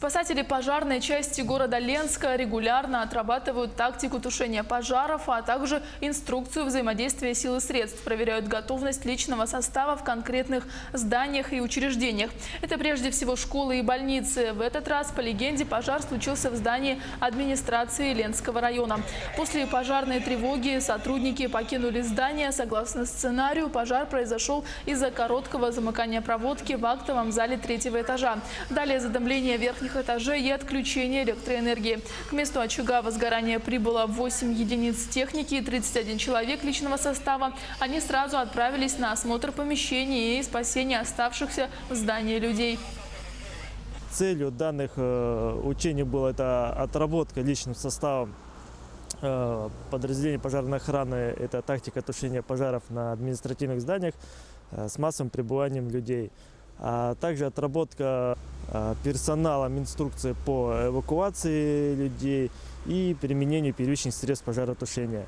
Спасатели пожарной части города Ленска регулярно отрабатывают тактику тушения пожаров, а также инструкцию взаимодействия сил и средств, проверяют готовность личного состава в конкретных зданиях и учреждениях. Это прежде всего школы и больницы. В этот раз, по легенде, пожар случился в здании администрации Ленского района. После пожарной тревоги сотрудники покинули здание. Согласно сценарию, пожар произошел из-за короткого замыкания проводки в актовом зале 3-го этажа. Далее задымление верхних этажей и отключение электроэнергии. К месту очага возгорания прибыло 8 единиц техники и 31 человек личного состава. Они сразу отправились на осмотр помещений и спасение оставшихся в здании людей. Целью данных учений была отработка личным составом подразделений пожарной охраны. Это тактика тушения пожаров на административных зданиях с массовым пребыванием людей. А также отработка персоналом инструкции по эвакуации людей и применению первичных средств пожаротушения.